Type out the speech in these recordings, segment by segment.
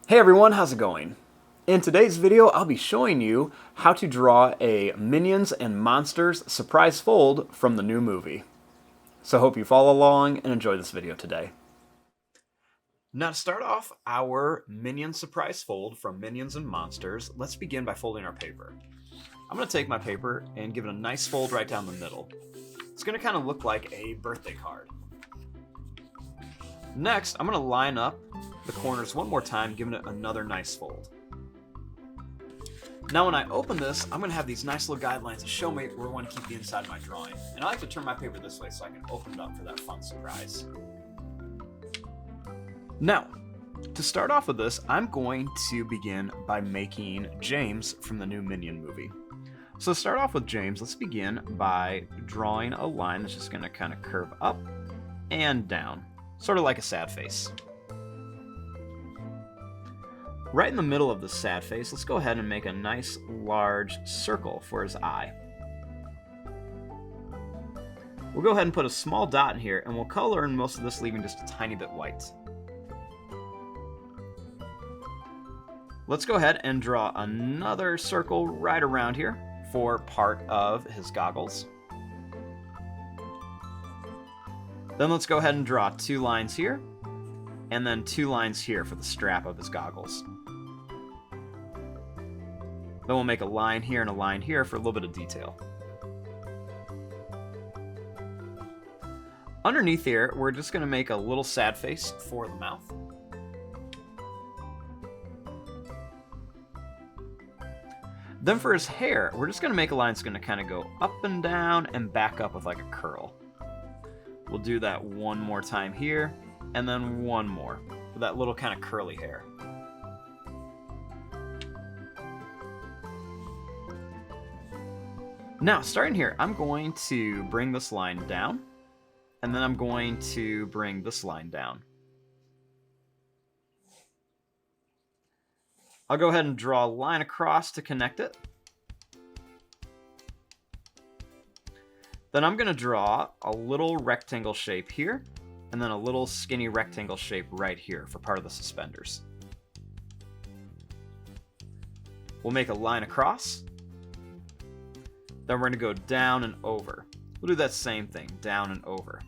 Hey everyone, how's it going? In today's video, I'll be showing you how to draw a Minions and Monsters surprise fold from the new movie. So hope you follow along and enjoy this video today. Now to start off our Minion surprise fold from Minions and Monsters, let's begin by folding our paper. I'm going to take my paper and give it a nice fold right down the middle. It's going to kind of look like a birthday card. Next, I'm going to line up the corners one more time, giving it another nice fold. Now when I open this, I'm going to have these nice little guidelines to show me where I want to keep the inside of my drawing. And I like to turn my paper this way so I can open it up for that fun surprise. Now, to start off with this, I'm going to begin by making James from the new Minion movie. So to start off with James, let's begin by drawing a line that's just going to kind of curve up and down, sort of like a sad face. Right in the middle of the sad face, let's go ahead and make a nice large circle for his eye. We'll go ahead and put a small dot in here, and we'll color in most of this, leaving just a tiny bit white. Let's go ahead and draw another circle right around here for part of his goggles. Then let's go ahead and draw 2 lines here, and then 2 lines here for the strap of his goggles. Then we'll make a line here and a line here for a little bit of detail. Underneath here, we're just going to make a little sad face for the mouth. Then for his hair, we're just going to make a line that's going to kind of go up and down and back up with like a curl. We'll do that one more time here, and then one more for that little kind of curly hair. Now, starting here, I'm going to bring this line down, and then I'm going to bring this line down. I'll go ahead and draw a line across to connect it. Then I'm going to draw a little rectangle shape here, and then a little skinny rectangle shape right here for part of the suspenders. We'll make a line across. Then we're going to go down and over. We'll do that same thing, down and over.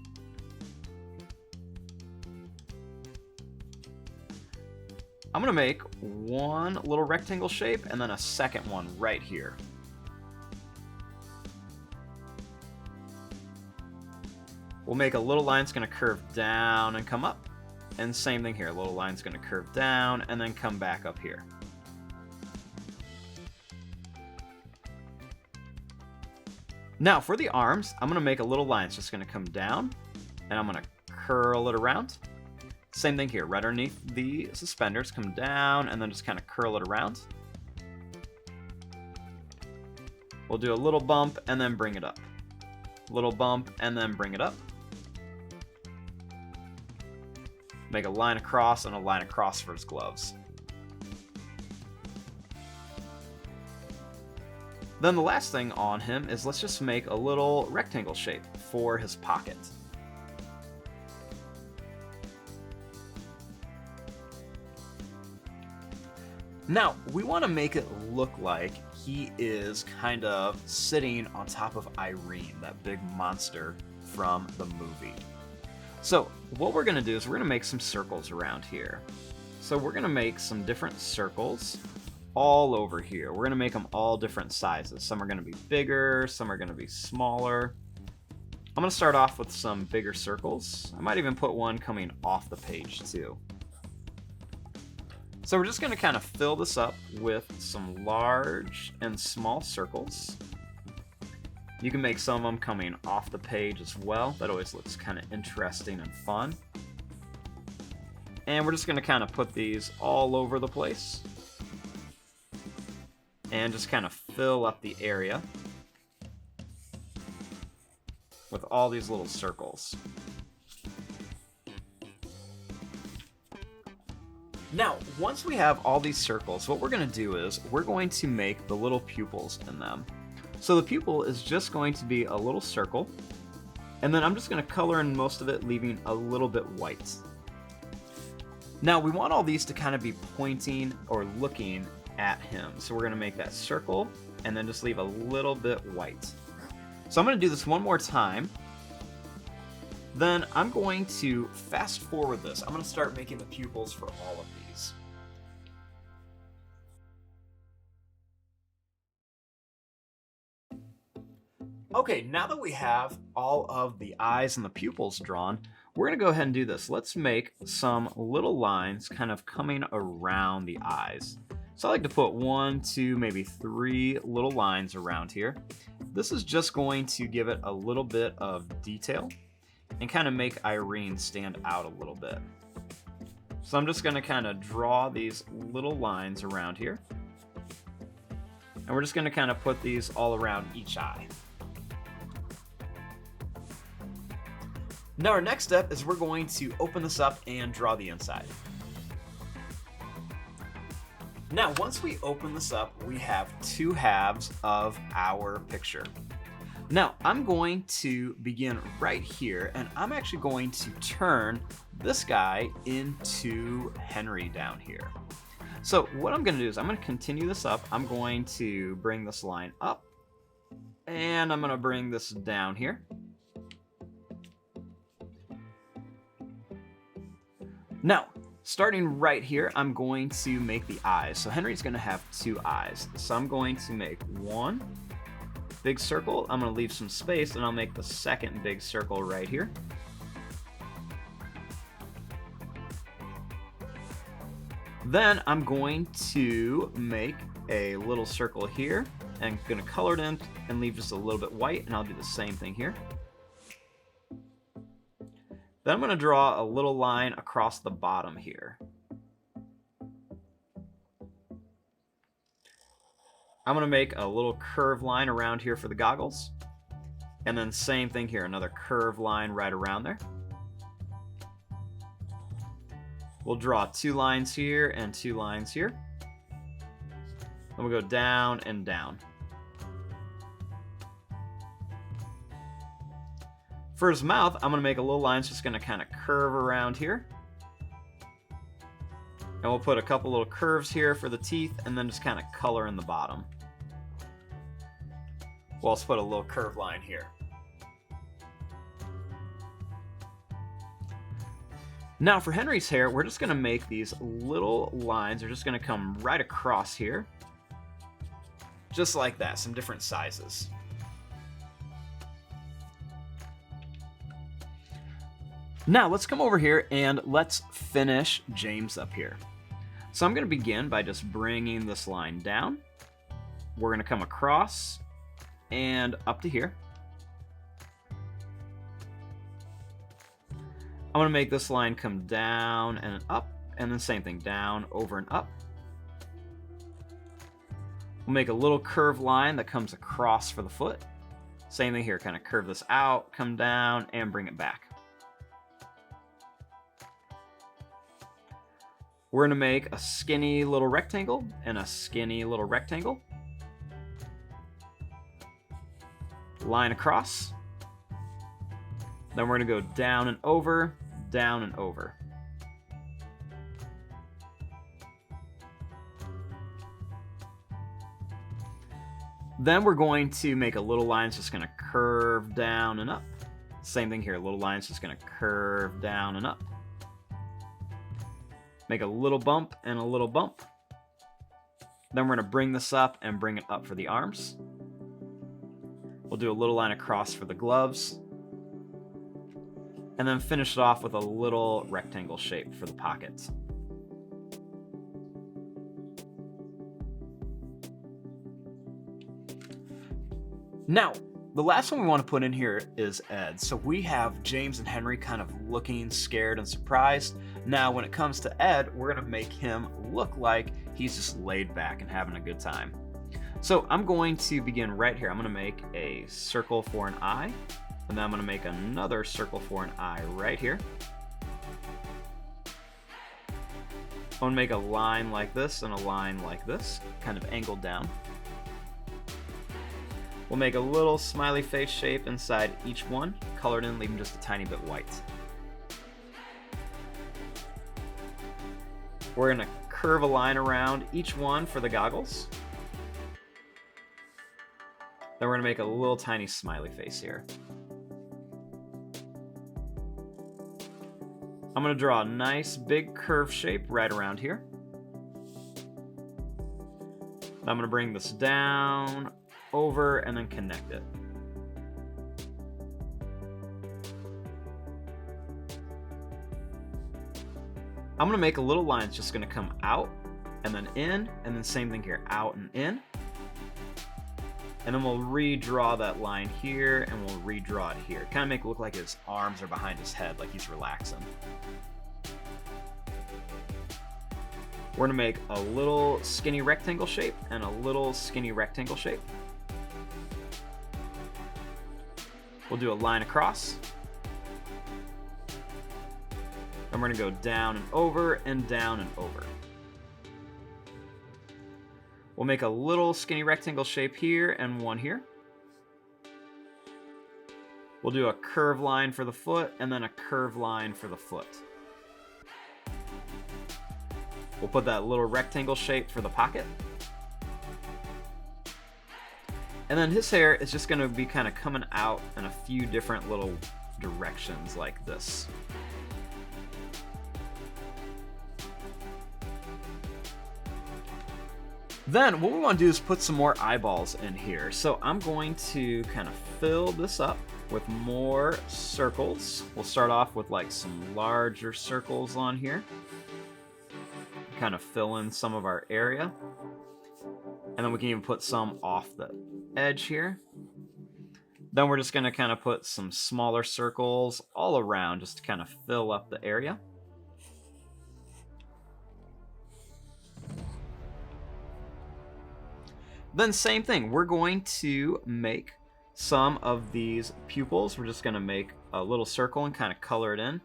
I'm going to make one little rectangle shape and then a second one right here. We'll make a little line that's going to curve down and come up. And same thing here, a little line's going to curve down and then come back up here. Now for the arms, I'm going to make a little line that's just going to come down, and I'm going to curl it around. Same thing here, right underneath the suspenders, come down and then just kind of curl it around. We'll do a little bump and then bring it up. Little bump and then bring it up. Make a line across and a line across for his gloves. Then the last thing on him is let's just make a little rectangle shape for his pocket. Now, we want to make it look like he is kind of sitting on top of Irene, that big monster from the movie. So what we're going to do is we're going to make some circles around here. So we're going to make some different circles all over here. We're going to make them all different sizes. Some are going to be bigger, some are going to be smaller. I'm going to start off with some bigger circles. I might even put one coming off the page too. So we're just going to kind of fill this up with some large and small circles. You can make some of them coming off the page as well. That always looks kind of interesting and fun. And we're just going to kind of put these all over the place. And just kind of fill up the area with all these little circles. Now, once we have all these circles, what we're going to do is we're going to make the little pupils in them. So the pupil is just going to be a little circle, and then I'm just going to color in most of it, leaving a little bit white. Now we want all these to kind of be pointing or looking at him. So we're gonna make that circle and then just leave a little bit white. So I'm gonna do this one more time. Then I'm going to fast forward this. I'm gonna start making the pupils for all of these. Okay, now that we have all of the eyes and the pupils drawn, we're gonna go ahead and do this. Let's make some little lines kind of coming around the eyes. So I like to put 1, 2, maybe 3 little lines around here. This is just going to give it a little bit of detail and kind of make Irene stand out a little bit. So I'm just gonna kind of draw these little lines around here. And we're just gonna kind of put these all around each eye. Now our next step is we're going to open this up and draw the inside. Now once we open this up, we have 2 halves of our picture. Now I'm going to begin right here, and I'm actually going to turn this guy into Henry down here. So what I'm going to do is I'm going to continue this up. I'm going to bring this line up, and I'm going to bring this down here. Now, starting right here, I'm going to make the eyes. So Henry's going to have 2 eyes. So I'm going to make 1 big circle. I'm going to leave some space, and I'll make the second big circle right here. Then I'm going to make a little circle here, and I'm going to color it in and leave just a little bit white, and I'll do the same thing here. Then I'm going to draw a little line across the bottom here. I'm going to make a little curved line around here for the goggles. And then same thing here, another curved line right around there. We'll draw 2 lines here and 2 lines here. Then we'll go down and down. For his mouth, I'm going to make a little line, so it's going to kind of curve around here. And we'll put a couple little curves here for the teeth, and then just kind of color in the bottom. We'll also put a little curved line here. Now for Henry's hair, we're just going to make these little lines. They're just going to come right across here. Just like that, some different sizes. Now let's come over here and let's finish James up here. So I'm going to begin by just bringing this line down. We're going to come across and up to here. I'm going to make this line come down and up, and then same thing, down, over, and up. We'll make a little curved line that comes across for the foot. Same thing here, kind of curve this out, come down, and bring it back. We're going to make a skinny little rectangle and a skinny little rectangle. Line across. Then we're going to go down and over, down and over. Then we're going to make a little line that's just going to curve down and up. Same thing here, little line's just going to curve down and up. Make a little bump and a little bump. Then we're going to bring this up and bring it up for the arms. We'll do a little line across for the gloves. And then finish it off with a little rectangle shape for the pockets. Now, the last one we want to put in here is Ed. So we have James and Henry kind of looking scared and surprised. Now, when it comes to Ed, we're going to make him look like he's just laid back and having a good time. So I'm going to begin right here. I'm going to make a circle for an eye, and then I'm going to make another circle for an eye right here. I'm going to make a line like this and a line like this, kind of angled down. We'll make a little smiley face shape inside each one, colored in, leaving just a tiny bit white. We're gonna curve a line around each one for the goggles. Then we're gonna make a little tiny smiley face here. I'm gonna draw a nice big curve shape right around here. I'm gonna bring this down, over, and then connect it. I'm gonna make a little line that's just gonna come out, and then in, and then same thing here, out and in. And then we'll redraw that line here, and we'll redraw it here. Kind of make it look like his arms are behind his head, like he's relaxing. We're gonna make a little skinny rectangle shape and a little skinny rectangle shape. We'll do a line across. And we're gonna go down and over and down and over. We'll make a little skinny rectangle shape here and one here. We'll do a curve line for the foot and then a curve line for the foot. We'll put that little rectangle shape for the pocket. And then his hair is just gonna be kind of coming out in a few different little directions like this. Then what we want to do is put some more eyeballs in here. So I'm going to kind of fill this up with more circles. We'll start off with like some larger circles on here. Kind of fill in some of our area. And then we can even put some off the edge here. Then we're just going to kind of put some smaller circles all around just to kind of fill up the area. Then same thing, we're going to make some of these pupils. We're just going to make a little circle and kind of color it in.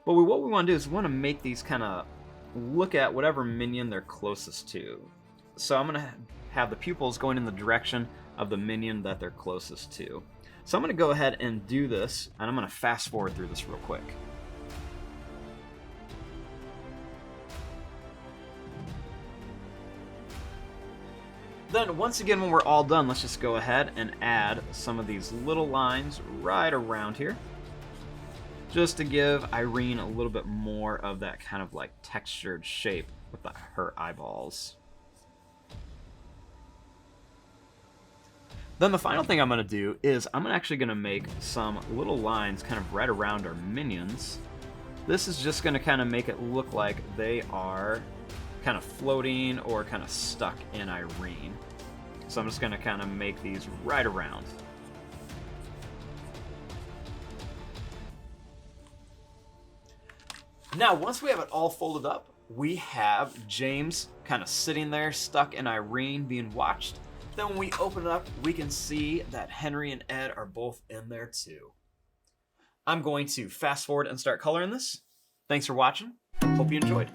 But what we want to do is we want to make these kind of look at whatever minion they're closest to. So I'm going to have the pupils going in the direction of the minion that they're closest to. So I'm going to go ahead and do this, and I'm going to fast forward through this real quick. Then once again, when we're all done, let's just go ahead and add some of these little lines right around here, just to give Irene a little bit more of that kind of like textured shape with her eyeballs. Then the final thing I'm going to do is I'm actually going to make some little lines kind of right around our minions. This is just going to kind of make it look like they are kind of floating or kind of stuck in Irene. So I'm just going to kind of make these right around. Now, once we have it all folded up, we have James kind of sitting there stuck in Irene being watched. Then when we open it up, we can see that Henry and Ed are both in there too. I'm going to fast forward and start coloring this. Thanks for watching. Hope you enjoyed.